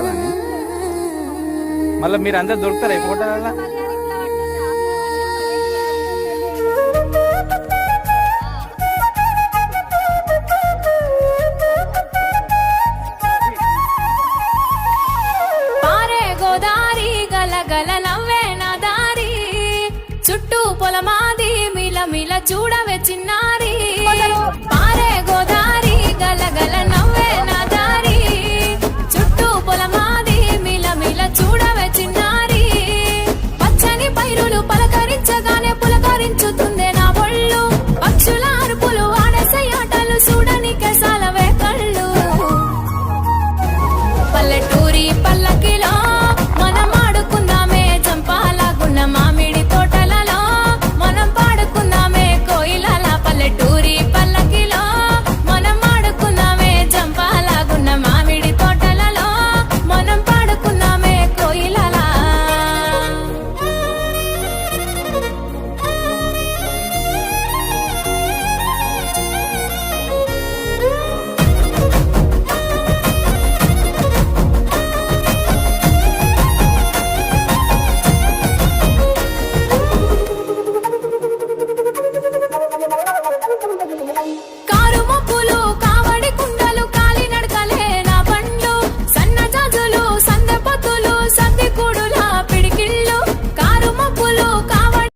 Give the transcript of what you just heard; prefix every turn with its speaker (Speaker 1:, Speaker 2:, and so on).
Speaker 1: చూడాలని. మళ్ళీ మీరు అందరు దొరుకుతారా ఈ ఫోటోలలో?
Speaker 2: పారే గోదారి గలగల నవ్వే నా దారి చుట్టూ పొలమాది మిల మిల చూడవే చిన్నారి.